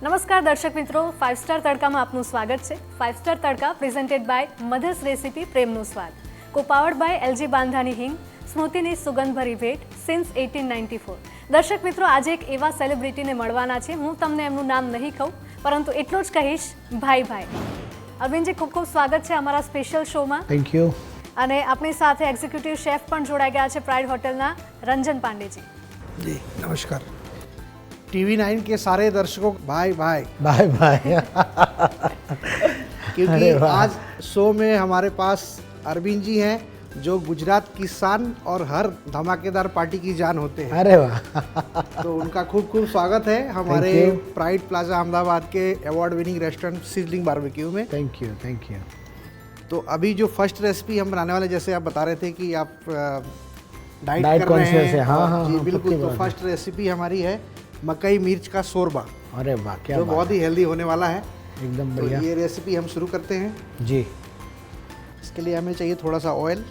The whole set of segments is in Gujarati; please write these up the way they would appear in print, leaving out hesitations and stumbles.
નમસ્કાર દર્શક મિત્રો, 5 સ્ટાર તડકામાં આપનું સ્વાગત છે. 5 star Tadka presented by mothers recipe પ્રેમનું સ્વાદ, કોપાવર્ડ બાય એલજી બાંધાની હિંગ, સ્મૃતિની સુગંધભરી ભેટ સિન્સ 1894. દર્શક મિત્રો, આજે એક એવા સેલિબ્રિટીને મળવાના છે. હું તમને એમનું નામ નહીં કહું, પરંતુ એટલું જ કહીશ, ભાઈ. અરવિંદજી, ખૂબ ખૂબ સ્વાગત છે અમારા સ્પેશિયલ શોમાં. Thank you. અને આપણી સાથે એક્ઝિક્યુટિવ શેફ પણ જોડાઈ ગયા છે પ્રાઇડ હોટલના રંજન પાંડેજી. जी नमस्कार. TV9 के सारे दर्शकों भाई बाय क्योंकि आज शो में हमारे पास अरविंद जी हैं जो गुजरात की शान और हर धमाकेदार पार्टी की जान होते हैं. अरे वाह. तो उनका खूब खूब स्वागत है हमारे प्राइड प्लाजा अहमदाबाद के award winning restaurant sizzling barbecue में. Thank you. तो अभी जो फर्स्ट रेसिपी हम बनाने वाले, जैसे आप बता रहे थे कि आप डाइट कर रहे कॉन्शियस है. हैं. हाँ, जी बिल्कुल. तो फर्स्ट रेसिपी हमारी है मकई मिर्च का शोरबा, अरे वाह, क्या जो बहुत ही हेल्दी होने वाला है. एकदम तो बढ़िया. ये रेसिपी हम शुरू करते हैं. जी. इसके लिए हमें चाहिए थोड़ा सा ऑयल.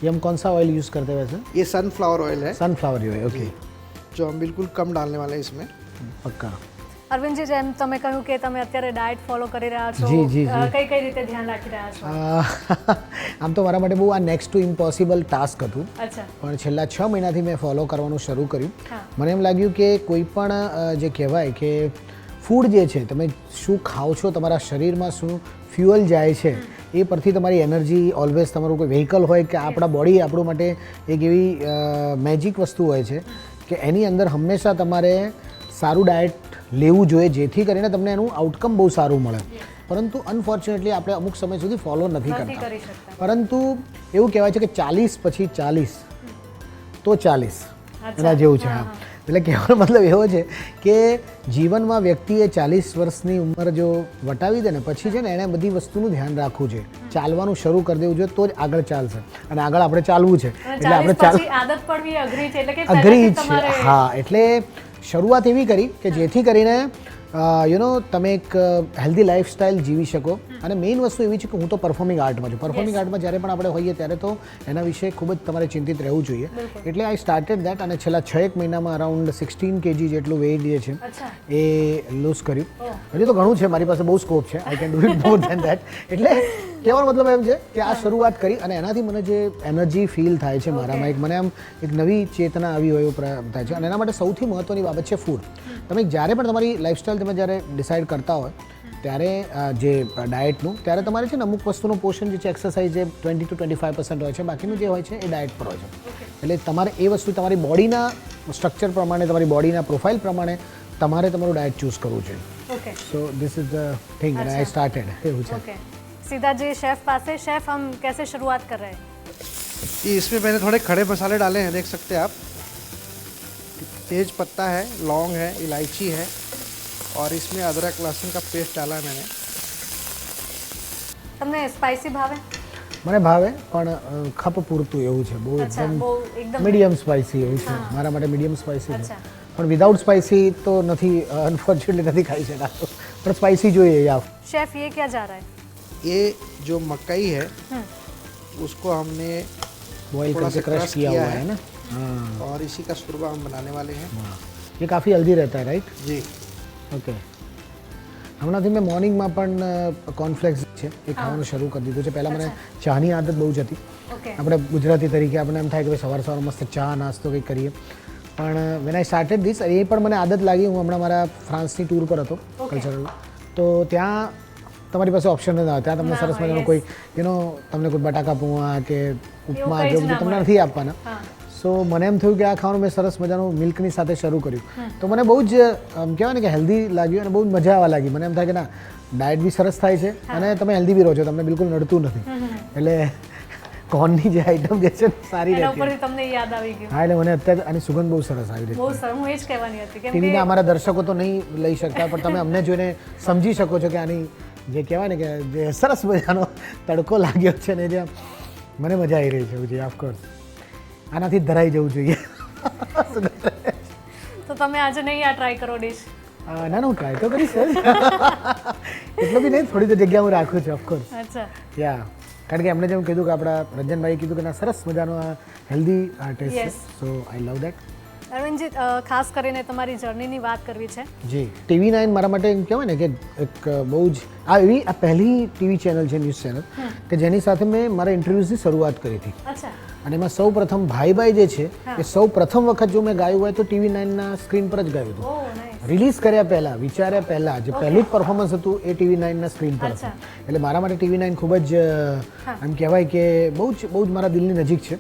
ये हम कौन सा ऑयल यूज़ करते हैं वैसे? ये सनफ्लावर ऑयल है, सनफ्लावर ऑयल. ओके, जो हम बिल्कुल कम डालने वाले हैं इसमें. पक्का. અરવિંદજી, જેમ તમે કહ્યું કે તમે અત્યારે ડાયટ ફોલો કરી રહ્યા છો, જી. કઈ રીતે ધ્યાન રાખી રહ્યા છો? આમ તો મારા માટે બહુ આ નેક્સ્ટ ટુ ઇમ્પોસિબલ ટાસ્ક હતું, અચ્છા. પણ છેલ્લા 6 મહિનાથી મેં ફોલો કરવાનું શરૂ કર્યું. હા. મને એમ લાગ્યું કે કોઈ પણ જે કહેવાય કે ફૂડ જે છે, તમે શું ખાઓ છો, તમારા શરીરમાં શું ફ્યુઅલ જાય છે, એ પરથી તમારી એનર્જી ઓલવેઝ, તમારું કોઈ વ્હીકલ હોય કે આપણા બોડી આપણું માટે એક એવી મેજિક વસ્તુ હોય છે કે એની અંદર હંમેશા તમારે સારું ડાયટ લેવું જોઈએ, જેથી કરીને તમને એનું આઉટકમ બહુ સારું મળે. પરંતુ અનફોર્ચ્યુનેટલી આપણે અમુક સમય સુધી ફોલો નથી કરતા. પરંતુ એવું કહેવાય છે કે 40 પછી 40 તો 40 એના જેવું છે. એટલે કહેવાનો મતલબ એવો છે કે જીવનમાં વ્યક્તિએ 40 વર્ષની ઉંમર જો વટાવી દે ને, પછી છે ને એણે બધી વસ્તુનું ધ્યાન રાખવું છે. ચાલવાનું શરૂ કરી દેવું જોઈએ, તો જ આગળ ચાલશે. અને આગળ આપણે ચાલવું છે, એટલે આપણે આદત પડવી અઘરી છે. એટલે કે અઘરી છે. હા, એટલે શરૂઆત એવી કરી કે જેથી કરીને તમે એક હેલ્ધી લાઈફસ્ટાઈલ જીવી શકો. અને મેઇન વસ્તુ એવી છે કે હું તો પરફોર્મિંગ આર્ટમાં છું. પરફોર્મિંગ આર્ટમાં જ્યારે પણ આપણે હોઈએ ત્યારે તો એના વિશે ખૂબ જ તમારે ચિંતિત રહેવું જોઈએ. એટલે આઈ સ્ટાર્ટેડ દેટ, અને છેલ્લા 6 મહિનામાં અરાઉન્ડ 16 kg જેટલું વેઇટ જે છે એ લૂઝ કર્યું. હજી તો ઘણું છે, મારી પાસે બહુ સ્કોપ છે. I can do it more than that. એટલે કહેવાનો મતલબ એમ છે કે આ શરૂઆત કરી અને એનાથી મને જે એનર્જી ફીલ થાય છે મારામાં, મને આમ એક નવી ચેતના આવી હોય એવું થાય છે. અને એના માટે સૌથી મહત્ત્વની બાબત છે ફૂડ. તમે જ્યારે પણ તમારી લાઈફસ્ટાઈલ તમે જ્યારે ડિસાઇડ કરતા હોય ત્યારે જે ડાયટનું, ત્યારે તમારે છે ને અમુક વસ્તુનું પોષણ જે છે, એક્સરસાઇઝ જે 20 to 25% હોય છે, બાકીનું જે હોય છે એ ડાયટ પર હોય છે. એટલે તમારે એ વસ્તુ તમારી બોડીના સ્ટ્રક્ચર પ્રમાણે, તમારી બોડીના પ્રોફાઇલ પ્રમાણે તમારે તમારું ડાયટ ચૂઝ કરવું જોઈએ. So this is the thing and I started. એવું છે. सीधा जी शेफ पास है. शेफ, हम कैसे शुरुआत कर रहे हैं? इसमें मैंने थोड़े खड़े मसाले डाले हैं, देख सकते हैं आप. तेज पत्ता है, लौंग है, इलायची है, और इसमें अदरक लहसुन का पेस्ट डाला है मैंने. તમને સ્પાઇસી ભાવે? મને ભાવે, પણ ખપ પૂરતું એવું છે. બહુ એકદમ મીડિયમ સ્પાઇસી એવું છે. મારા માટે મીડિયમ સ્પાઇસી છે, પણ વિધાઉટ સ્પાઇસી તો નથી, અનફોર્ચ્યુનેટલી નથી ખાઈ શકાતો. પણ સ્પાઇસી જોઈએ યાર. शेफ, ये क्या जा रहा है? ये जो मकई है उसको हमने बॉयल करके क्रश किया हुआ है ना. हाँ. और इसी का शोरबा हम बनाने वाले हैं. ये काफ़ी हेल्दी रहता है, राइट? जी. ओके. હમણાંથી મેં મોર્નિંગમાં પણ કોર્નફ્લેક્સ છે એ ખાવાનું શરૂ કરી દીધું છે. પહેલાં મને ચાની આદત બહુ જ હતી. આપણે ગુજરાતી તરીકે આપણે એમ થાય કે સવાર મસ્ત ચા નાસ્તો કંઈક કરીએ. પણ વેન આઈ સ્ટાર્ટેડ ધીસ, એ પણ મને આદત લાગી. હું હમણાં મારા ફ્રાન્સની ટૂર પર હતો કલ્ચરલ, તો ત્યાં તમારી પાસે ઓપ્શન નથી આવે. ત્યાં તમને સરસ મજાનું કોઈ તમને કોઈ બટાકા પૌવા કે ઉપમા જેવું બધું તમને નથી આપવાના. સો મને એમ થયું કે આ ખાવાનું મેં સરસ મજાનું મિલ્કની સાથે શરૂ કર્યું. તો મને બહુ જ કહેવાય ને કે હેલ્ધી લાગ્યું અને બહુ જ મજા આવવા લાગી. મને એમ થાય કે ના, ડાયટ બી સરસ થાય છે અને તમે હેલ્ધી બી રહો છો, તમને બિલકુલ નડતું નથી. એટલે કોર્નની જે આઈટમ જે છે સારી રહેતી. તમને યાદ આવી ગયું? હા, એટલે મને અત્યારે આની સુગંધ બહુ સરસ આવી રહી છે. હું એ જ કહેવાની હતી કે ટીવીના અમારા દર્શકો તો નહીં લઈ શકતા, પણ તમે અમને જોઈને સમજી શકો છો કે આની જે કહેવાય ને કે જે સરસ મજાનો તડકો લાગ્યો છે ને, જે મને મજા આવી રહી છે. ઓફકોર્સ આનાથી ધરાઈ જવું જોઈએ. તો તમે આજે નહીં આ ટ્રાય કરો ડીશ? ના, હું ટ્રાય તો કરીશ. એટલું બી નહીં, થોડી તો જગ્યા હું રાખું છું. ઓફકોર્સ. અચ્છા. યા, કારણ કે એમણે જેમ કીધું કે આપણા રંજનભાઈએ કીધું કે ના, સરસ મજાનો આ હેલ્ધી ટેસ્ટ છે. So I love that. Arvindji, ખાસ કરીને તમારી જર્નીની વાત કરવી છે. જી, TV9 મારા માટે એમ કહેવાય ને કે એક બહુ જ આ પહેલી ટીવી ચેનલ છે, ન્યૂઝ ચેનલ, કે જેની સાથે મેં મારા ઇન્ટરવ્યૂઝની શરૂઆત કરી હતી. અચ્છા. અને એમાં સૌ પ્રથમ ભાઈ જે છે એ સૌ પ્રથમ વખત જો મેં ગાયું હોય તો TV9ના સ્ક્રીન પર જ ગાયું હતું. ઓહ, નાઈસ. રિલીઝ કર્યા પહેલાં, વિચાર્યા પહેલાં જે પહેલું જ પરફોર્મન્સ હતું એ TV9ના સ્ક્રીન પર હતું. એટલે મારા માટે TV9 ખૂબ જ એમ કહેવાય કે બહુ જ મારા દિલની નજીક છે.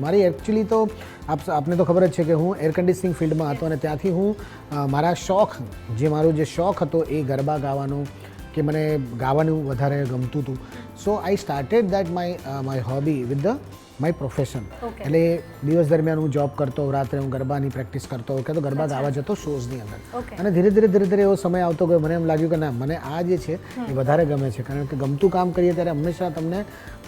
મારી એકચ્યુઅલી તો આપને તો ખબર જ છે કે હું એર કન્ડિશનિંગ ફિલ્ડમાં હતો અને ત્યાંથી હું મારા મારો જે શોખ હતો એ ગરબા ગાવાનો કે મને ગાવાનું વધારે ગમતું હતું. So I started that my hobby with my profession. એટલે દિવસ દરમિયાન હું જોબ કરતો, રાત્રે હું ગરબાની પ્રેક્ટિસ કરતો કે તો ગરબા ગાવા જતો શોઝની અંદર. અને ધીરે ધીરે એવો સમય આવતો ગયો, મને એમ લાગ્યું કે ના, મને આ જે છે એ વધારે ગમે છે. કારણ કે ગમતું કામ કરીએ ત્યારે હંમેશા તમને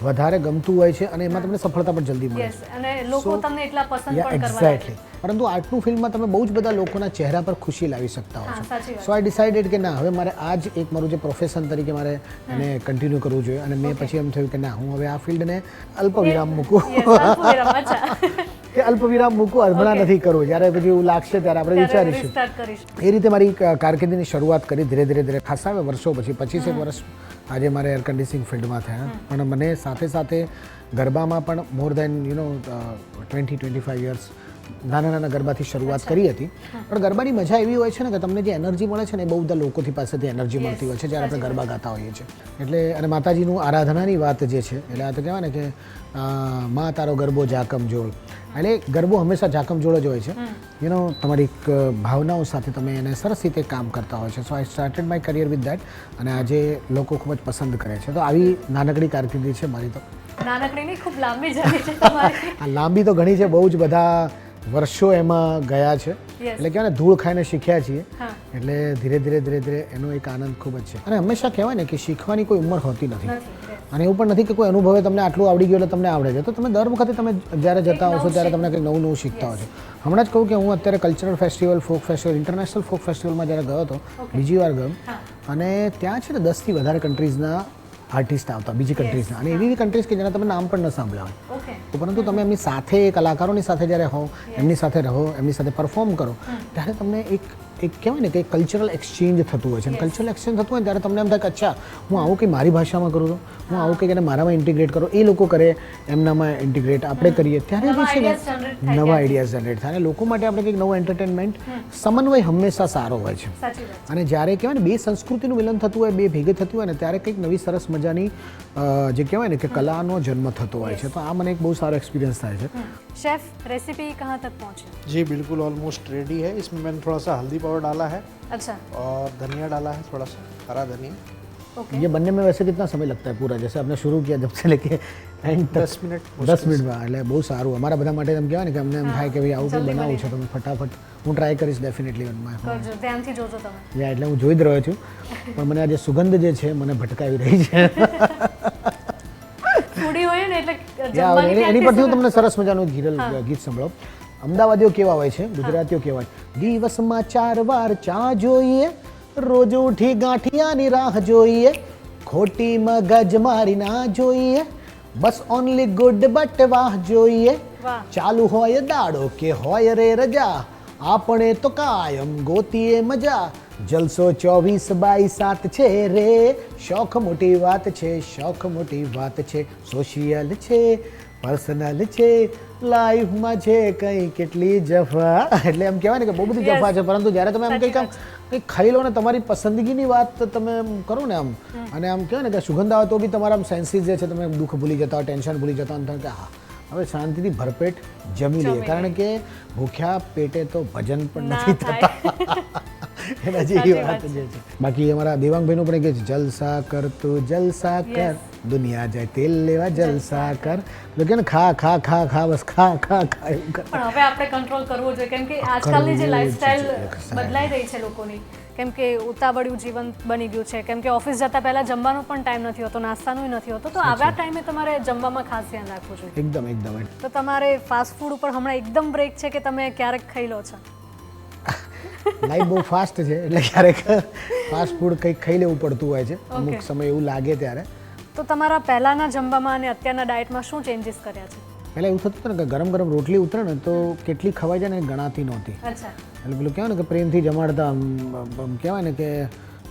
વધારે ગમતું હોય છે અને એમાં તમને સફળતા પણ જલ્દી મળે છે. અને લોકો તમને એટલા પસંદ પણ કરવા લાગે. એક્ઝેક્ટલી. પરંતુ આર્ટનું ફિલ્મમાં તમે બહુ જ બધા લોકોના ચહેરા પર ખુશી લાવી શકતા હો છો. સો આઈ ડિસાઇડેડ કે ના, હવે મારે આ જ એક મારું જે પ્રોફેશન તરીકે મારે એને કન્ટિન્યુ કરવું જોઈએ. અને મેં પછી એમ થયું કે ના, હું હવે આ ફિલ્ડને અલ્પવિરામ મૂકું કે અલ્પવિરામ મૂકું, હમણાં નથી કરવું, જ્યારે પછી એવું લાગશે ત્યારે આપણે વિચારીશું. એ રીતે મારી કારકિર્દીની શરૂઆત કરી ધીરે ખાસા વર્ષો પછી, 25 વર્ષ આજે મારે એર કન્ડિશનિંગ ફિલ્ડમાં થયા. પણ મને સાથે ગરબામાં પણ મોર દેન 20-25 યર્સ નાના ગરબાથી શરૂઆત કરી હતી. પણ ગરબાની મજા એવી હોય છે ને કે તમને જે એનર્જી મળે છે ને એ બહુ બધા લોકોથી પાસેથી એનર્જી મળતી હોય છે જ્યારે આપણે ગરબા ગાતા હોઈએ છીએ. એટલે અને માતાજીનું આરાધનાની વાત જે છે, એટલે આ તો કહેવાય ને કે માં તારો ગરબો જાકમ જોડ. એટલે ગરબો હંમેશા જાકમ જોડ જ હોય છે. તમારી ભાવનાઓ સાથે તમે એને સરસ રીતે કામ કરતા હોય છે. So I started my career with that અને આજે લોકો ખૂબ જ પસંદ કરે છે. તો આવી નાનકડી કારકિર્દી છે મારી. તો નાનકડી નહીં, ખૂબ લાંબી જર્ની છે તમારી. લાંબી તો ઘણી છે, બહુ જ બધા વર્ષો એમાં ગયા છે. એટલે કહેવાય ને, ધૂળ ખાઈને શીખ્યા છીએ. એટલે ધીરે એનો એક આનંદ ખૂબ જ છે. અને હંમેશા કહેવાય ને કે શીખવાની કોઈ ઉંમર હોતી નથી. અને એવું પણ નથી કે કોઈ અનુભવે તમને આટલું આવડી ગયું એટલે તમને આવડે છે. તો તમે દર વખતે તમે જ્યારે જતા હો છો ત્યારે તમને કંઈક નવું શીખતા હો છો. હમણાં જ કહું કે હું અત્યારે cultural festival, folk festival, international folk ફેસ્ટિવલમાં જ્યારે ગયો હતો, બીજી વાર ગયો, અને ત્યાં છે ને 10થી વધારે કન્ટ્રીઝના આર્ટિસ્ટ આવતા, બીજી કન્ટ્રીઝના. અને એવી કન્ટ્રીઝ કે જેના તમે નામ પણ ન સાંભળ્યા હોય, પરંતુ તમે એમની સાથે, કલાકારોની સાથે જ્યારે હો, એમની સાથે રહો, એમની સાથે પરફોર્મ કરો, ત્યારે તમને એક કહેવાય ને કે કલ્ચરલ એક્સચેન્જ થતું હોય છે. અને કલ્ચરલ એક્સચેન્જ થતું હોય ત્યારે તમને એમ થાય કે અચ્છા, હું આવું કંઈ મારી ભાષામાં કરું છું, હું આવું કંઈક એને મારામાં ઇન્ટિગ્રેટ કરો, એ લોકો કરે એમનામાં ઇન્ટિગ્રેટ, આપણે કરીએ, ત્યારે જે છે ને નવા આઈડિયાઝ જનરેટ થાય. અને લોકો માટે આપણે કંઈક નવું એન્ટરટેનમેન્ટ, સમન્વય હંમેશા સારો હોય છે. અને જ્યારે કહેવાય ને બે સંસ્કૃતિનું મિલન થતું હોય, બે ભેગે થતું હોય ને, ત્યારે કંઈક નવી સરસ મજાની જે કહેવાય ને કે કલાનો જન્મ થતો હોય છે. તો આ મને એક બહુ સારો एक्सपीरियंस था है. शेफ, रेसिपी कहाँ तक पहुँचे? जी बिल्कुल, ऑलमोस्ट रेडी है. इसमें मैंने थोड़ा सा हल्दी पाउडर डाला है. अच्छा. और धनिया डाला है, थोड़ा सा हरा धनिया. ओके. ये बनने में वैसे कितना समय लगता है पूरा, जैसे आपने शुरू किया जब से लेके एंड 10 मिनट. 10 મિનિટમાં. એટલે બહુ સારું. અમારા બધા માટે એમ કહેવાય ને કે અમને એમ થાય કે ભાઈ આવું કંઈ બનાવવું છે તો ફટાફટ હું ટ્રાય કરીશ ડેફિનેટલી ઓન માય હોમ. કરજો, ધ્યાનથી જોજો તમે. એટલે હું જોઈ જ રહ્યો છું, પણ મને આજે સુગંધ જે છે મને ભટકાવી રહી છે. ફૂડી હોય ને એટલે એની પરથી હું તમને સરસ મજાનું ગીત સંભળાવું. અમદાવાદીઓ કેવા હોય છે, ગુજરાતીઓ કેવા હોય, દિવસમાં 4 વાર ચા જોઈએ, રોજ ઉઠી ગાંઠિયાની રાહ જોઈએ, ખોટી મગજ મારી ના જોઈએ, બસ ઓનલી ગુડ બટ વાહ જોઈએ, ચાલુ હોય દાડો કે હોય રે રજા, આપણે તો કાયમ ગોતીએ મજા, જલસો 24/7 છે રે, શોખ મોટી વાત છે, શોખ મોટી વાત છે, સોશિયલ છે, પર્સનલ છે, લાઈફમાં છે કંઈ કેટલી જફા. એટલે એમ કહેવાય ને કે બહુ બધી જફા છે, પરંતુ જ્યારે તમે એમ કંઈક ખાઈ લો ને, તમારી પસંદગીની વાત તમે એમ કરો ને આમ, અને આમ કહેવાય ને કે સુગંધ આવે તો બી તમારા આમ સેન્સીસ જે છે, તમે દુઃખ ભૂલી જતા હોય, ટેન્શન ભૂલી જતા હોય, કે હા હવે શાંતિથી ભરપેટ જમી લઈએ. કારણ કે ભૂખ્યા પેટે તો ભજન પણ નથી થતા. એના જેવી વાત જે છે. બાકી અમારા દેવાંગભાઈનું પણ કે જલસા કર તું જલસા કર, દુનિયા જાય તેલ લેવા જલસા કર. એટલે કે ખા ખા ખા ખા બસ ખા ખા ખા એવું કર. પણ હવે આપણે કંટ્રોલ કરવો જોઈએ, કેમ કે આજકાલની જે લાઈફસ્ટાઈલ બદલાઈ રહી છે લોકોની, કેમ કે ઉતાવળિયું જીવન બની ગયું છે, કેમ કે ઓફિસ જતા પહેલા જમવાનો પણ ટાઈમ નથી હોતો, નાસ્તાનું નથી હોતો, તો આવા ટાઈમે તમારે જમવામાં ખાસ ધ્યાન રાખવું જોઈએ. એકદમ. તો તમારે ફાસ્ટ ફૂડ ઉપર હમણાં એકદમ બ્રેક છે કે તમે ક્યારેક ખાઈ લો છો? લાઈફ બહુ ફાસ્ટ છે, એટલે ક્યારેક ફાસ્ટ ફૂડ કંઈક ખાઈ લેવું પડતું હોય છે અમુક સમય એવું લાગે ત્યારે. તો તમારા પહેલાંના જમવામાં અને અત્યારના ડાયટમાં શું ચેન્જીસ કર્યા છે? પહેલાં એવું થતું હતું ને કે ગરમ ગરમ રોટલી ઉતરે ને તો કેટલી ખવાઈ જાય ને એ ગણાતી નહોતી. અચ્છા. એટલે પેલું કહેવાય ને કે પ્રેમથી જમાડતા આમ કહેવાય ને કે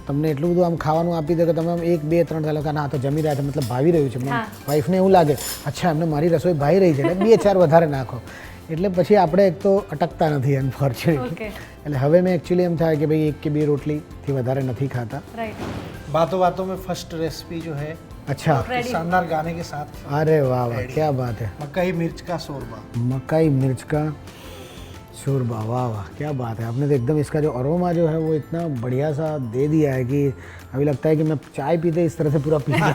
તમને એટલું બધું આમ ખાવાનું આપી દે કે તમે આમ 1 2 3 ચાલો કે ના તો જમી રહ્યા છે મતલબ ભાવી રહ્યું છે. વાઈફને એવું લાગે અચ્છા એમને મારી રસોઈ ભાઈ રહી છે એટલે 2 4 વધારે નાખો. એટલે પછી આપણે એક તો અટકતા નથી અનફોર્ચ્યુનેટલી. એટલે હવે મેં એકચ્યુઅલી એમ થાય કે ભાઈ 1 કે 2 રોટલીથી વધારે નથી ખાતા. राइट. बातों बातों में फर्स्ट रेसिपी जो है अच्छा शानदार गाने के साथ अरे वाह वाह क्या बात है. मकई मिर्च का शोरबा. मकई मिर्च का शोरबा वाह वाह क्या बात है. आपने तो एकदम इसका जो अरोमा जो है वो इतना बढ़िया सा दे दिया है कि अभी लगता है कि मैं चाय पीते इस तरह से पूरा पी गया.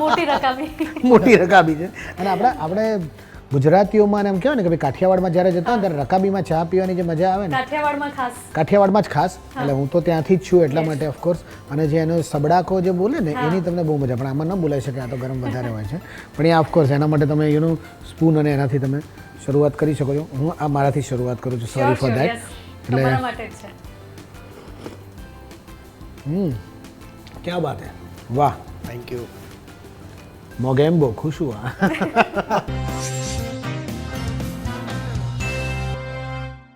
મોટી રકાબી. મોટી રકાબી છે. અને આપણે ગુજરાતીઓમાં એમ કહેવાય ને કે ભાઈ કાઠિયાવાડમાં જ્યારે જતા હોય ત્યારે રકાબીમાં ચા પીવાની જે મજા આવે ને કાઠિયાવાડમાં જ ખાસ. એટલે હું તો ત્યાંથી જ છું એટલા માટે ઓફકોર્સ. અને જે એનો સબડાકો જે બોલે ને એની તમને બહુ મજા પણ આમાં ન બોલાઈ શકે આ તો ગરમ વધારે હોય છે. પણ એ ઓફકોર્સ એના માટે તમે સ્પૂન અને એનાથી તમે શરૂઆત કરી શકો છો. હું આ મારાથી શરૂઆત કરું છું. Sorry for that. એટલે क्या बात है वाह थैंक यू. मोगेम्बो खुश हुआ.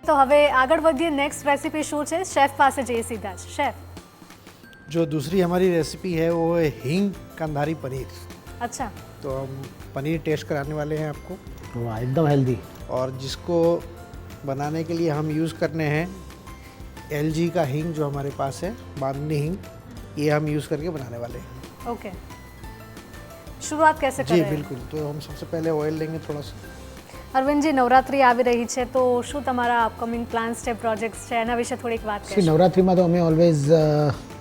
તો હવે આગળ વધીએ. નેક્સ્ટ રેસીપી શું છે? શેફ પાસે જઈએ સીધા જ. શેફ, जो दूसरी हमारी रेसिपी है वो है हींग कंधारी पनीर. अच्छा. तो हम पनीर टेस्ट कराने वाले हैं आपको. वाह एकदम हेल्दी. और जिसको बनाने के लिए हम यूज़ करने हैं LG का हींग जो हमारे पास है बांधनी हींग, ये हम यूज़ करके बनाने वाले हैं. ओके. शुरुआत कैसे जी करें? बिल्कुल. तो हम सबसे पहले ऑयल लेंगे थोड़ा सा. અરવિંદજી, નવરાત્રી આવી રહી છે તો શું તમારા અપકમિંગ પ્લાન્સ છે, પ્રોજેક્ટ્સ છે, એના વિશે થોડીક વાત સી કરીએ. નવરાત્રિમાં તો અમે ઓલવેઝ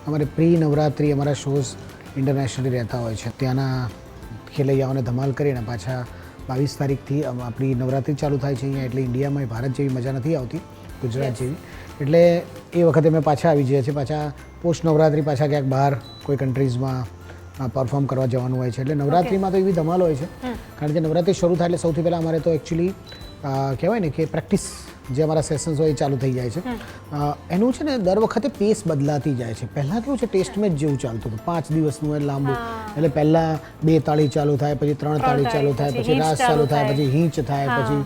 અમારે પ્રી નવરાત્રિ અમારા શોઝ ઇન્ટરનેશનલી રહેતા હોય છે. ત્યાંના ખેલૈયાઓને ધમાલ કરીને પાછા 22 તારીખથી આપણી નવરાત્રિ ચાલુ થાય છે અહીંયા. એટલે ઇન્ડિયામાં ભારત જેવી મજા નથી આવતી, ગુજરાત જેવી. એટલે એ વખતે અમે પાછા આવી જઈએ છીએ. પાછા પોસ્ટ નવરાત્રિ પાછા ક્યાંક બહાર કોઈ કન્ટ્રીઝમાં પરફોર્મ કરવા જવાનું હોય છે. એટલે નવરાત્રિમાં તો એવી ધમાલ હોય છે. કારણ કે નવરાત્રિ શરૂ થાય એટલે સૌથી પહેલાં અમારે તો એકચ્યુઅલી કહેવાય ને કે પ્રેક્ટિસ જે અમારા સેશન્સ હોય એ ચાલુ થઈ જાય છે. એનું છે ને દર વખતે પેસ બદલાતી જાય છે. પહેલાં કેવું છે ટેસ્ટ મેચ જેવું ચાલતું હતું, 5 દિવસનું હોય લાંબુ. એટલે પહેલાં 2 તાળી ચાલુ થાય, પછી 3 તાળી ચાલુ થાય, પછી રાસ ચાલુ થાય, પછી હીંચ થાય, પછી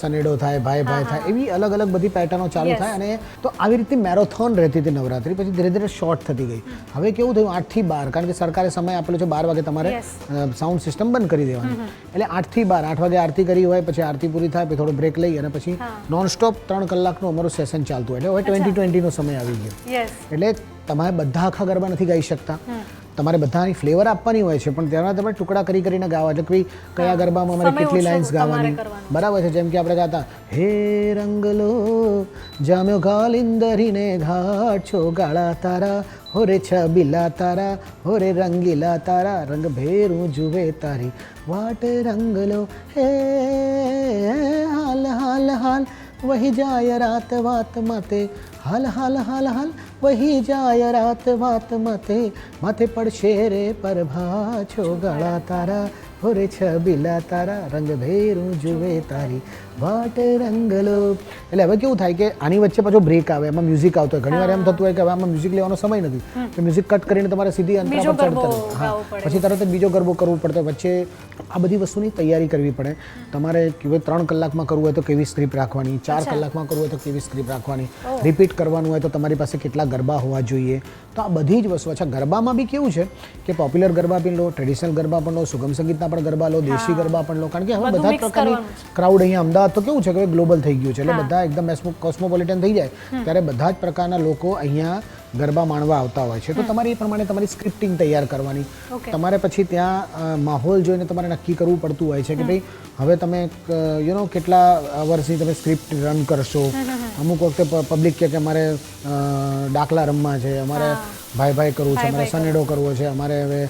સનેડો થાય, ભાઈ ભાઈ થાય. એવી અલગ અલગ બધી પેટર્નો ચાલુ થાય. અને તો આવી રીતે મેરેથોન રહેતી હતી નવરાત્રિ. પછી ધીરે ધીરે શોર્ટ થતી ગઈ. હવે કેવું થયું 8 થી 12, કારણ કે સરકારે સમય આપેલો છે 12 વાગે તમારે સાઉન્ડ સિસ્ટમ બંધ કરી દેવાની. એટલે 8 થી 12, 8 વાગે આરતી કરી હોય, પછી આરતી પૂરી થાય, પછી થોડો બ્રેક લઈ અને પછી નોન સ્ટોપ 3 કલાકનું અમારું સેશન ચાલતું. એટલે હવે 2020નો સમય આવી ગયો. એટલે તમારે બધા આખા ગરબા નથી ગાઈ શકતા. તમારે બધાની ફ્લેવર આપવાની હોય છે, પણ તેના તમારે ટુકડા કરીને ગાવા. એટલે કોઈ કયા ગરબામાં અમારે કેટલી લાઇન્સ ગાવાની બરાબર છે. જેમ કે આપણે ગાતા હે રંગલો જામ્યો કાલિંદરીને ઘાટ છો ગાળા તારા હોરે છબીલા તારા હોરે રંગીલા તારા રંગ ભેરું જુએ તારી વાટ રંગલો હે હાલ હાલ હાલ વહી જાય રાત વાત માતે હાલ હાલ હાલ હાલ વહી જાય રાત વાત માતે માથે પડશે રે પરભા છો ગાળા તારા હોરે છબીલા તારા રંગ ભેરું જુએ તારી વાટ રંગલો. એટલે હવે કેવું થાય કે આની વચ્ચે પાછો બ્રેક આવે, એમાં મ્યુઝિક આવતો હોય. ઘણી વાર એમ થતું હોય કે હવે આમાં મ્યુઝિક લેવાનો સમય નથી, તો મ્યુઝિક કટ કરીને તમારે સીધી અંતરા પર ચડતા પછી તરત જ બીજો ગરબો કરવો પડતો. વચ્ચે આ બધી વસ્તુની તૈયારી કરવી પડે. તમારે 3 કલાકમાં કરવું હોય તો કેવી સ્ક્રિપ્ટ રાખવાની, 4 કલાકમાં કરવું હોય તો કેવી સ્ક્રિપ્ટ રાખવાની, રિપીટ કરવાનું હોય તો તમારી પાસે કેટલા ગરબા હોવા જોઈએ. તો આ બધી જ વસ્તુ. અચ્છા, ગરબામાં બી કેવું છે કે પોપ્યુલર ગરબા પણ લો, ટ્રેડિશનલ ગરબા પણ લો, સુગમ સંગીતના પણ ગરબા લો, દેશી ગરબા પણ લો. કારણ કે હવે બધા પ્રકારની ક્રાઉડ અહીંયા અમદાવાદ તો કેવું છે કે ગ્લોબલ થઈ ગયું છે. એટલે બધા એકદમ કોસ્મોપોલિટન થઈ જાય ત્યારે બધા જ પ્રકારના લોકો અહીંયા ગરબા માણવા આવતા હોય છે. તો તમારે એ પ્રમાણે તમારી સ્ક્રિપ્ટિંગ તૈયાર કરવાની. તમારે પછી ત્યાં માહોલ જોઈને તમારે નક્કી કરવું પડતું હોય છે કે ભાઈ હવે તમે કેટલા વર્ષની તમે સ્ક્રિપ્ટ રન કરશો. અમુક વખતે પબ્લિક કે અમારે ડાકલા રમવા છે, અમારે ભાઈ ભાઈ કરવું છે, અમારે સનેડો કરવો છે, અમારે હવે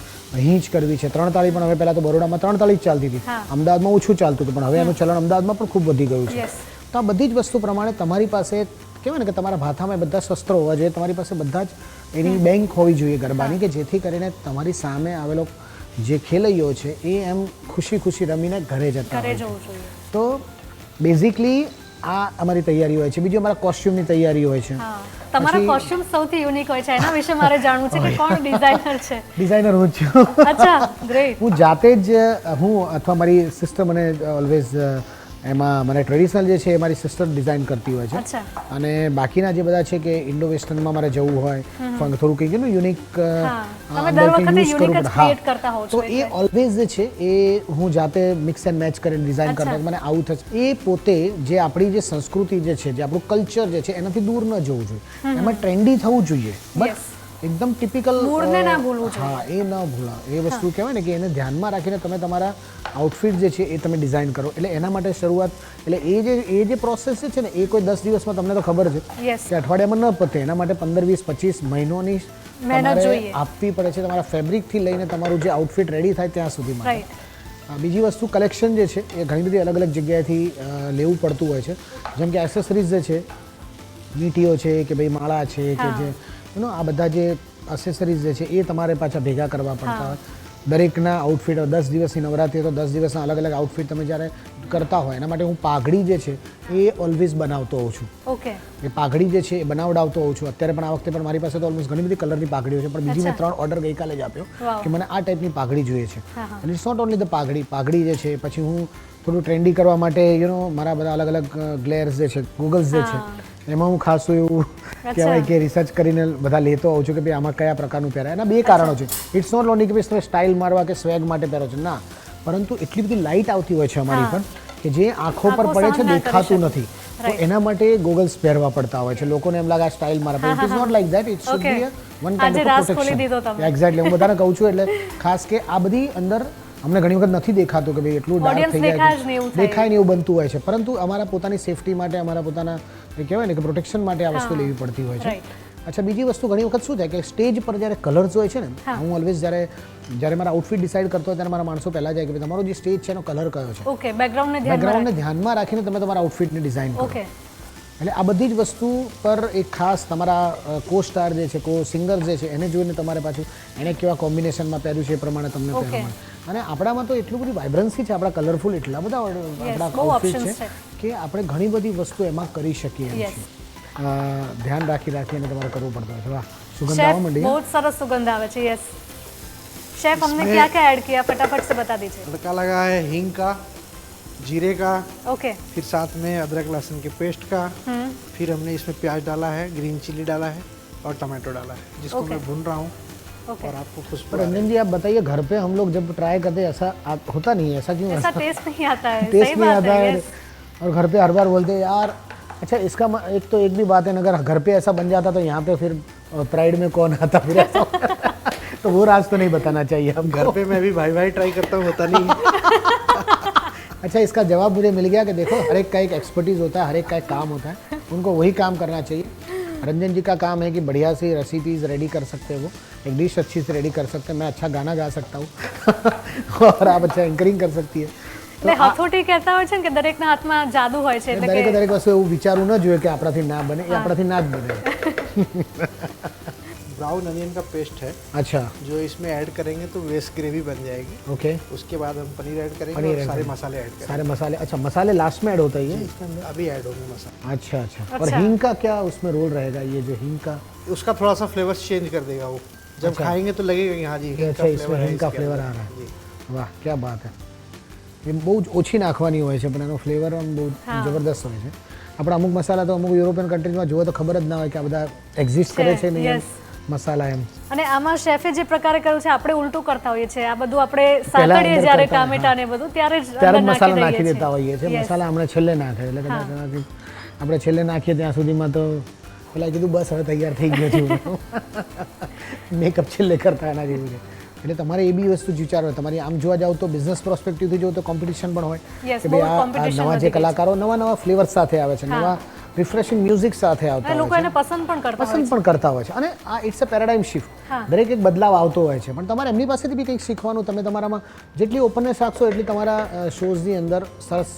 હીંચ કરવી છે. 3 તાળી પણ હવે પહેલાં તો બરોડામાં 3 તાળી જ ચાલતી હતી, અમદાવાદમાં ઓછું ચાલતું હતું, પણ હવે એનું ચલણ અમદાવાદમાં પણ ખૂબ વધી ગયું છે. તો આ બધી જ વસ્તુ પ્રમાણે તમારી પાસે કહેવાય ને કે તમારા ભાથામાં બધા શસ્ત્રો હોવા જોઈએ. તમારી પાસે બધા જ એની બેંક હોવી જોઈએ ગરબાની, કે જેથી કરીને તમારી સામે આવેલો જે ખેલૈયો છે એ એમ ખુશી ખુશી રમીને ઘરે જતા હોય. તો બેઝિકલી આ અમારી તૈયારી હોય છે. બીજું અમારા કોસ્ટ્યુમની તૈયારી હોય છે. હા, તમારા કોસ્ટ્યુમ સૌથી યુનિક હોય છે, એના વિશે મારે જાણવું છે કે કોણ ડિઝાઇનર છે? ડિઝાઇનર હું જ છું. અચ્છા, ગ્રેટ. હું જાતે જ હું અથવા મારી સિસ્ટર મને ઓલવેઝ એમાં મને ટ્રેડિશનલ જે છે એ મારી સિસ્ટર ડિઝાઇન કરતી હોય છે. અચ્છા. અને બાકીના જે બધા છે કે ઇન્ડો વેસ્ટર્નમાં મારે જવું હોય થોડું કંઈક યુનિક તમે દર વખતે યુનિક જ ક્રિએટ કરતા હોવ છો તો એ ઓલવેઝ જે છે એ હું જાતે મિક્સ એન્ડ મેચ કરીને ડિઝાઇન કરતો મને આવું થશે. એ પોતે જે આપણી જે સંસ્કૃતિ જે છે, જે આપણું કલ્ચર જે છે એનાથી દૂર ન જવું જોઈએ, એમાં ટ્રેન્ડી થવું જોઈએ, બટ એકદમ ટિપિકલ મૂળને ના ભૂલવું જોઈએ. હા, એ ન ભૂલા. એ વસ્તુ કહેવાય ને કે એને ધ્યાનમાં રાખીને તમે તમારા આઉટફિટ જે છે એ તમે ડિઝાઇન કરો. એટલે એના માટે શરૂઆત એટલે એ જે પ્રોસેસ છે ને એ કોઈ 10 દિવસમાં તમને તો ખબર છે કે અઠવાડિયામાં ન પતે. એના માટે 15, 20, 25 મહિનોની તમારે આપવી પડે છે તમારા ફેબ્રિકથી લઈને તમારું જે આઉટફિટ રેડી થાય ત્યાં સુધીમાં. બીજી વસ્તુ કલેક્શન જે છે એ ઘણી બધી અલગ અલગ જગ્યાએથી લેવું પડતું હોય છે. જેમ કે એસેસરીઝ જે છે, વીંટીઓ છે કે ભાઈ માળા છે કે જે આ બધા જે એસેસરીઝ જે છે એ તમારે પાછા ભેગા કરવા પડતા હોય. દરેકના આઉટફિટ 10 દિવસની નવરાત્રી તો 10 દિવસના અલગ અલગ આઉટફિટ તમે જ્યારે કરતા હોય એના માટે હું પાઘડી જે છે એ ઓલવેઝ બનાવતો હોઉં છું. ઓકે. એ પાઘડી જે છે એ બનાવડાવતો હોઉં છું. અત્યારે પણ આ વખતે પણ મારી પાસે તો ઓલમોસ્ટ ઘણી બધી કલરની પાઘડીઓ છે, પણ બીજી મેં 3 ઓર્ડર ગઈકાલે જ આપ્યો કે મને આ ટાઈપની પાઘડી જોઈએ છે. અને ઇટ્સ નોટ ઓનલી ધ પાઘડી જે છે, પછી હું થોડું ટ્રેન્ડી કરવા માટે મારા બધા અલગ અલગ ગ્લેર્સ જે છે, ગૂગલ્સ જે છે, એમાં હું ખાસું એવું કહેવાય કે રિસર્ચ કરીને બધા લેતો હોઉં છું કે ભાઈ આમાં કયા પ્રકારનું પહેરાય. એના 2 કારણો છે. ઇટ્સ નોટ ઓનલી કે ભાઈ તમે સ્ટાઇલ મારવા કે સ્વેગ માટે પહેરો છો, ના, પરંતુ એટલી બધી લાઇટ આવતી હોય છે અમારી પણ કે જે આંખો પર પડે છે દેખાતું નથી. તો એના માટે ગોગલ્સ પહેરવા પડતા હોય છે. લોકોને એમ લાગે આ સ્ટાઇલ મારે, પણ it is not like that. It should be one kind of protection. Exactly. હું બધાને કહું છું એટલે ખાસ કે આ બધી અંદર અમને ઘણી વખત નથી દેખાતું કે ભાઈ એટલું ડાર્ક થઈ જાય, દેખાય ને એવું બનતું હોય છે, પરંતુ અમારા પોતાની સેફટી માટે, અમારા પોતાના કહેવાય ને કે પ્રોટેક્શન માટે આ વસ્તુ લેવી પડતી હોય છે. અચ્છા, બીજી વસ્તુ ઘણી વખત શું થાય કે સ્ટેજ પર જ્યારે કલર્સ હોય છે ને, હું ઓલવેઝ જ્યારે મારા આઉટફિટ ડિસાઇડ કરતો હોય ત્યારે મારા માણસો પહેલા જાય કે તમારો જે સ્ટેજ છે એનો કલર કયો છે. ઓકે. બેકગ્રાઉન્ડને ધ્યાનમાં રાખીને તમે તમારા આઉટફિટને ડિઝાઇન કરો. એટલે આ બધી જ વસ્તુ પર એક ખાસ તમારા કો સ્ટાર જે છે, કો સિંગર જે છે, એને જોઈને તમારે પાછું એને કેવા કોમ્બિનેશનમાં પહેર્યું છે એ પ્રમાણે તમને પહેરવાનું. અને આપણામાં તો એટલું બધી વાઇબ્રન્સી છે, આપણા કલરફુલ એટલા બધા આપણા આઉટફિટ છે કે આપણે ઘણી બધી વસ્તુ એમાં કરી શકીએ એમ છીએ. ધ્યાન રાખીને તમારે કરવું પડતું હોય છે. વાહ, સુગંધ આવવા માંડી. बहुत सरस सुगंध आवे છે. यस शेफ, हमने क्या क्या ऐड किया, फटाफट से बता दीजिए. तड़का लगा है हींग का, जीरे का, ओके, फिर साथ में अदरक लहसुन के पेस्ट का, फिर हमने इसमें प्याज डाला है, ग्रीन चिली डाला है और टमाटो डाला है, जिसको मैं भून रहा हूँ. और आपको खुशबू. रंजन जी, आप बताइए, घर पे हम लोग जब ट्राई करते हैं ऐसा होता नहीं है, ऐसा क्यों? ऐसा टेस्ट नहीं आता है. टेस्ट नहीं आता है. और घर पे हर बार बोलते हैं यार. अच्छा, इसका एक तो एक भी बात है, अगर घर पे ऐसा बन जाता तो यहाँ पे फिर प्राइड में कौन आता फिर ऐसा तो वो राज तो नहीं बताना चाहिए हम. घर पे मैं भी भाई ट्राई करता हूँ, होता नहीं. अच्छा, इसका जवाब मुझे मिल गया कि देखो, हर एक का एक एक्सपर्टीज होता है, हर एक का एक काम होता है, उनको वही काम करना चाहिए. रंजन जी का काम है कि बढ़िया सी रेसिपीज रेडी कर सकते हैं, वो एक डिश अच्छी से रेडी कर सकते हैं. मैं अच्छा गाना गा सकता हूँ और आप अच्छा एंकरिंग कर सकती है. એટલે હથોટી કહેતા હોય છે ને કે દરેકના હાથમાં જાદુ હોય છે, એટલે કે દરેક વસ્તુ એવું વિચારવું ન જોઈએ કે આપણાથી ના બને, એ આપણાથી ના જ બને. ब्राउन अनियन का पेस्ट है. अच्छा. जो इसमें ऐड करेंगे तो वेस्ट ग्रेवी बन जाएगी. ओके. उसके बाद हम पनीर ऐड करेंगे और सारे मसाले ऐड करेंगे. सारे मसाले. अच्छा, मसाले लास्ट में ऐड होता है ये इसके अंदर? अभी ऐड होंगे मसाले. अच्छा अच्छा. और हींग का क्या उसमें रोल रहेगा? ये जो हींग का, उसका थोड़ा सा फ्लेवर चेंज कर देगा वो. जब खाएंगे तो लगेगा कि हाँ जी हींग का फ्लेवर आ रहा है. वाह, क्या बात है. એ બહુ જ ઓછી નાખવાની હોય છે, પણ એનો ફ્લેવર આમ બહુ જબરદસ્ત હોય છે. આપણા અમુક મસાલા તો અમુક યુરોપિયન કન્ટ્રીઝમાં જુઓ તો ખબર જ ના હોય કે આ બધા એક્ઝિસ્ટ કરે છે ને મસાલા એમ. અને આમાં શેફે જે પ્રકારે કર્યું છે, આપણે ઉલટું કરતા હોઈએ છીએ. આ બધું આપણે સાતડીએ જ્યારે ટામેટા ને બધું ત્યારે જ મસાલા નાખી દેતા હોઈએ છીએ. મસાલા આપણે છેલ્લે નાખે, એટલે કદાચ આપણે છેલ્લે નાખીએ ત્યાં સુધીમાં તો પેલા કીધું બસ હવે તૈયાર થઈ ગયો છે. મેકઅપ છેલ્લે કરતા એના જેવું છે. એટલે તમારે એ બી વસ્તુ વિચારો. તમારી આમ જોવા જાવ તો બિઝનેસ પ્રોસ્પેક્ટિવથી જો તો કોમ્પિટિશન પણ હોય કે ભાઈ આ નવા જે કલાકારો નવા ફ્લેવર સાથે આવે છે, નવા રિફ્રેશિંગ મ્યુઝિક સાથે આવતા લોકો હોય એને છે, પસંદ પણ કરતા હોય છે. અને આ ઇટ્સ અ પેરાડાઇમ શિફ્ટ. દરેક એક બદલાવ આવતો હોય છે, પણ તમારે એમની પાસેથી બી કંઈક શીખવાનું. તમે તમારામાં જેટલી ઓપનનેસ રાખશો એટલી તમારા શોઝની અંદર સરસ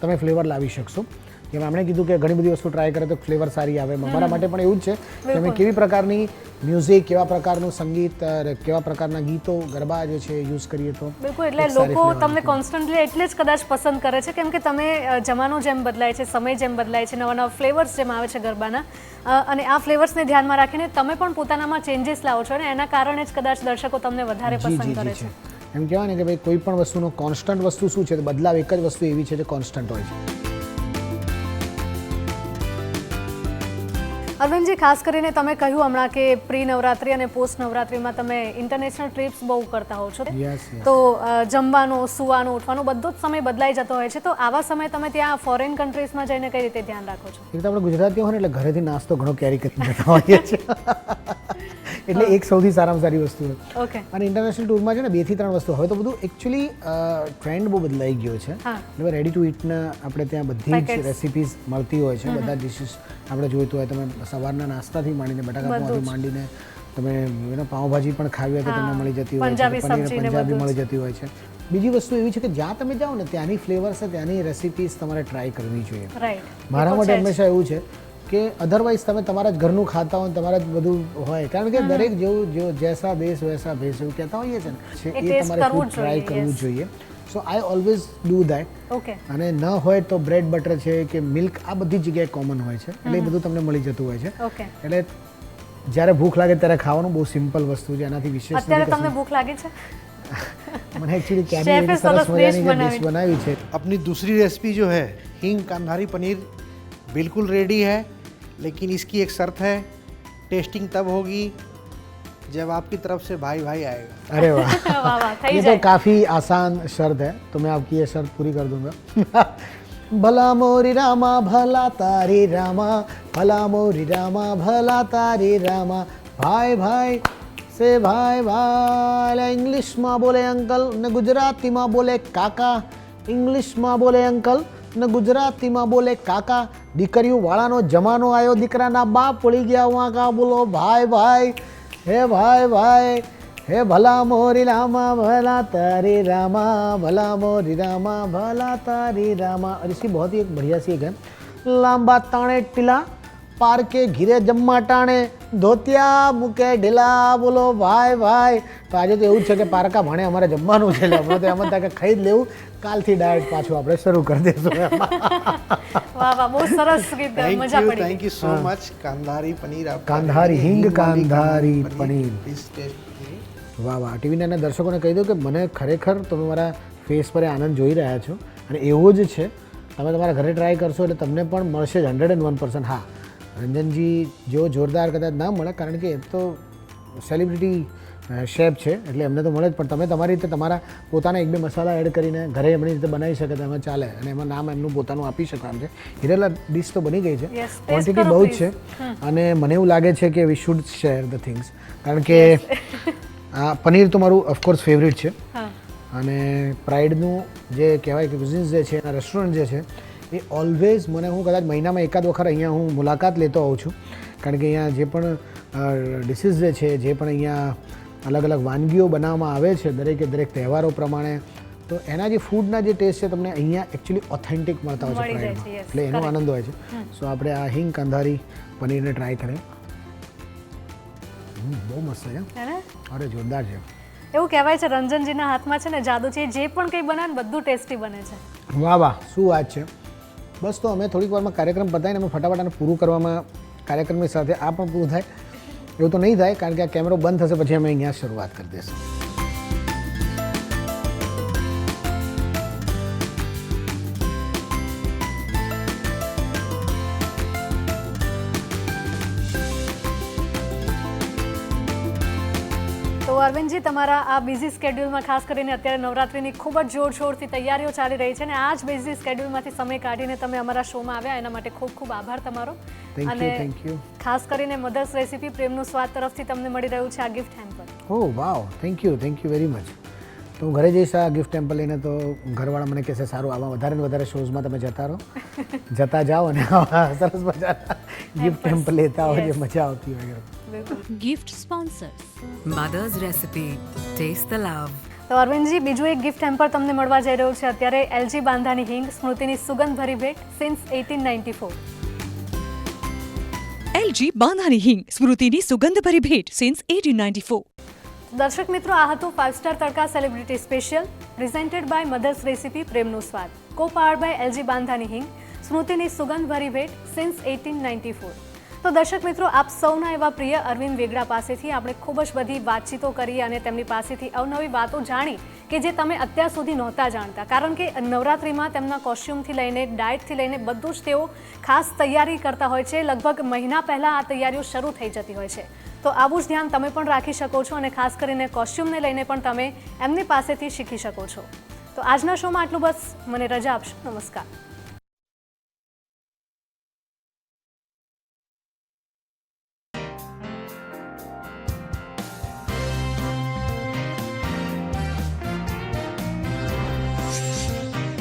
તમે ફ્લેવર લાવી શકશો. જેમ એમણે કીધું કે ઘણી બધી વસ્તુ ટ્રાય કરે તો ફ્લેવર સારી આવે અમારા માટે પણ એવું જ છે કે અમે કેવી પ્રકારની મ્યુઝિક કેવા પ્રકારનું સંગીત કેવા પ્રકારના ગીતો ગરબા જે છે યુઝ કરીએ તો બિલકુલ, એટલે લોકો તમને કોન્સ્ટન્ટલી એટલે જ કદાચ પસંદ કરે છે કેમ કે તમે જમાનો જેમ બદલાય છે, સમય જેમ બદલાય છે, નવા નવા ફ્લેવર્સ જેમ આવે છે ગરબાના, અને આ ફ્લેવર્સને ધ્યાનમાં રાખીને તમે પણ પોતાનામાં ચેન્જીસ લાવો છો અને એના કારણે જ કદાચ દર્શકો તમને વધારે પસંદ કરે છે. એમ કહેવાય ને કે ભાઈ કોઈ પણ વસ્તુનો કોન્સ્ટન્ટ વસ્તુ શું છે, બદલાવ એક જ વસ્તુ એવી છે જે કોન્સ્ટન્ટ હોય છે. અરવિંદજી, ખાસ કરીને તમે કહ્યું હમણાં કે પ્રી નવરાત્રી અને પોસ્ટ નવરાત્રીમાં તમે ઇન્ટરનેશનલ ટ્રીપ્સ બહુ કરતા હોવ છો, તો જમવાનું, સુવાનું, ઉઠવાનું બધો જ સમય બદલાઈ જતો હોય છે, તો આવા સમયે તમે ત્યાં ફોરેન કન્ટ્રીઝમાં જઈને કઈ રીતે ધ્યાન રાખો છો? એક તો આપણે ગુજરાતીઓ હોય ને એટલે ઘરેથી નાસ્તો ઘણો કેરી કરીને જતા હોઈએ છીએ એટલે એક સૌથી સારામાં સારી વસ્તુ છે. ઓકે. અને ઇન્ટરનેશનલ ટૂરમાં છે ને 2 થી 3 વસ્તુ હવે તો બધું એકચ્યુઅલી ટ્રેન્ડ બહુ બદલાઈ ગયો છે. એટલે રેડી ટુ ઇટના આપણે ત્યાં બધી જ રેસિપીઝ મળતી હોય છે, બધા ડિશિસ આપણે જોઈતું હોય તમે સવારના નાસ્તાથી માંડીને બટાકાથી માંડીને તમે પાઉંભાજી પણ ખાવી હોય તો તમને મળી જતી હોય છે, પંજાબી મળી જતી હોય છે. બીજી વસ્તુ એવી છે કે જ્યાં તમે જાઓ ને ત્યાંની ફ્લેવર્સ ત્યાંની રેસિપીઝ તમારે ટ્રાય કરવી જોઈએ. મારા માટે હંમેશા એવું છે કે અધરવાઇઝ તમે તમારા જ ઘરનું ખાતા હોય તમારા જ બધું હોય, કારણ કે દરેક જેવું જેસા દેશ વૈસા ભેસ એવું કહેતા હોઈએ છે ને, એ તમારે ફૂડ ટ્રાય કરવું જોઈએ. સો આઈ ઓલવેઝ ડુ દેટ. અને ન હોય તો બ્રેડ બટર છે કે મિલ્ક, આ બધી જગ્યાએ કોમન હોય છે એટલે એ બધું તમને મળી જતું હોય છે. એટલે જ્યારે ભૂખ લાગે ત્યારે ખાવાનું બહુ સિમ્પલ વસ્તુ છે, એનાથી વિશેષ નથી. અત્યારે તમને ભૂખ લાગી છે? મને एक्चुअली कैरी सरस मजानी जो डिश बनाई है. अपनी दूसरी रेसिपी जो है हींग कांधारी पनीर बिल्कुल रेडी है, लेकिन इसकी एक शर्त है, टेस्टिंग तब होगी जब आपकी तरफ से भाई भाई आएगा. अरे वाह ये तो काफ़ी आसान शर्त है, तो मैं आपकी ये शर्त पूरी कर दूंगा. भला मोरी रामा भला तारी रामा, भला मोरी रामा भला तारी रामा, भाई भाई से भाई भाई. इंग्लिशમાં બોલે અંકલ ને ગુજરાતીમાં બોલે કાકા, ઇંગ્લિશમાં બોલે અંકલ ને ગુજરાતીમાં બોલે કાકા. દીકરીઓ વાળાનો જમાનો આવ્યો, દીકરાના બાપ પડી ગયા વાંકા, બોલો ભાઈ ભાઈ. હે ભાઈ ભાઈ હે ભલા મોરી રામા ભલા તારી રામા, ભલા મોરી રામા ભલા તારી રામા. और इसकी बहुत ही एक बढ़िया सी एक है, लांबा ताणे टीला पार के घिरे जम्मा टाणे, ધોતિયા મૂકે ઢીલા, બોલો ભાઈ ભાઈ. તો આજે તો એવું જ છે કે પારકા ભણે અમારે જમવાનું છે, એટલે હમણાં તો એમ જ થાય કે ખાઈ જ લેવું, કાલથી ડાયટ પાછું આપણે શરૂ કરી દઈશું. વાહ વાહ, બહુ સરસ ગીત, મજા પડી. Thank you so much. Kandhari paneer, Kandhari હિંગ કાંધારી પનીર. વાહ વાહ. ટીવીના દર્શકોને કહી દો કે મને ખરેખર તમે મારા ફેસ પર આનંદ જોઈ રહ્યા છો અને એવો જ છે. તમે તમારા ઘરે ટ્રાય કરશો એટલે તમને પણ મળશે જ 101%. હા, રંજનજી જેવો જોરદાર કદાચ ના મળે, કારણ કે એ તો સેલિબ્રિટી શેફ છે એટલે એમને તો મળે જ, પણ તમે તમારી રીતે તમારા પોતાના 1-2 મસાલા એડ કરીને ઘરે એમની રીતે બનાવી શકે તો એમાં ચાલે, અને એમાં નામ એમનું પોતાનું આપી શકો એમ છે. હિરેલા ડિશ તો બની ગઈ છે, ક્વોન્ટિટી બહુ જ છે, અને મને એવું લાગે છે કે we should share the things, કારણ કે આ પનીર તો મારું ઓફકોર્સ ફેવરિટ છે. અને પ્રાઇડનું જે કહેવાય કે બિઝનેસ જે છે એના રેસ્ટોરન્ટ જે છે એ ઓલવેઝ મને, હું કદાચ મહિનામાં એકાદ વખત અહીંયા હું મુલાકાત લેતો હોઉં છું, કારણ કે અહીંયા જે પણ ડિશિસ જે છે, જે પણ અહીંયા અલગ અલગ વાનગીઓ બનાવવામાં આવે છે દરેકે દરેક તહેવારો પ્રમાણે, તો એના જે ફૂડના જે ટેસ્ટ છે તમને અહીંયા એકચ્યુઅલી ઓથેન્ટિક મળતા હોય છે પ્રાઇડમાં, એટલે એનો આનંદ હોય છે. સો આપણે આ હિંગ કાંધારી પનીરને ટ્રાય કરીએ. બહુ મસ્ત છે, અરે જોરદાર છે. એવું કહેવાય છે રંજનજીના હાથમાં છે ને જાદુ છે, જે પણ કંઈ બનાવે બધું ટેસ્ટી બને છે. વાહ વાહ, શું વાત છે. બસ તો અમે થોડીક વારમાં કાર્યક્રમ પતાવીને અમે ફટાફટ આને પૂરું કરવામાં, કાર્યક્રમની સાથે આ પણ પૂરું થાય એવું તો નહીં થાય, કારણ કે આ કેમેરો બંધ થશે પછી અમે અહીંયા શરૂઆત કરી દઈશું. તો અરવિંદજી, તમારા આ બિઝી સ્કેડ્યુલમાં ખાસ કરીને અત્યારે નવરાત્રિની ખૂબ જ જોરશોરથી તૈયારીઓ ચાલી રહી છે, અને આ જ બિઝી સ્કેડ્યુલમાંથી સમય કાઢીને તમે અમારા શોમાં આવ્યા, એના માટે ખૂબ ખૂબ આભાર તમારો. Thank you. ખાસ કરીને મધર્સ રેસિપી પ્રેમનું સ્વાદ તરફથી તમને મળી રહ્યું છે આ gift hamper. Oh wow, thank you very much. તો હું ઘરે જઈશ આ ગિફ્ટ હેમ્પર લઈને, તો ઘરવાળા મને કહેશે સારું આવા વધારે ને વધારે શોઝમાં તમે જતા રહો, જતા જાઓ અને સરસ મજાના ગિફ્ટ હેમ્પર લેતા હો, જે મજા આવતી હોય. Gift sponsors Mother's Recipe, Taste the Love. તો અરવિંદજી, બીજું એક ગિફ્ટ હેમ્પર તમને મળવા જઈ રહ્યું છે અત્યારે. એલજી બાંધાની હિંગ સ્મૃતિની સુગંધભરી ભેટ સિન્સ 1894. એલજી બાંધાની હિંગ સ્મૃતિની સુગંધભરી ભેટ સિન્સ 1894. દર્શક મિત્રો, આ હતું 5 star Tadka celebrity special presented by mothers recipe પ્રેમનું સ્વાદ, કો પાવર્ડ બાય એલજી બાંધાની હિંગ સ્મૃતિની સુગંધભરી ભેટ સિન્સ 1894. તો દર્શક મિત્રો, આપ સૌના એવા પ્રિય અરવિંદ વેગડા પાસેથી આપણે ખૂબ જ બધી વાતચીતો કરી અને તેમની પાસેથી અવનવી વાતો જાણી કે જે તમે અત્યાર સુધી નહોતા જાણતા. કારણ કે નવરાત્રિમાં તેમના કોસ્ચ્યુમથી લઈને ડાયટથી લઈને બધું જ તેઓ ખાસ તૈયારી કરતા હોય છે. લગભગ મહિના પહેલાં આ તૈયારીઓ શરૂ થઈ જતી હોય છે. તો આવું જ ધ્યાન તમે પણ રાખી શકો છો અને ખાસ કરીને કોસ્ચ્યુમને લઈને પણ તમે એમની પાસેથી શીખી શકો છો. તો આજના શોમાં આટલું બસ. મને રજા આપશો. નમસ્કાર.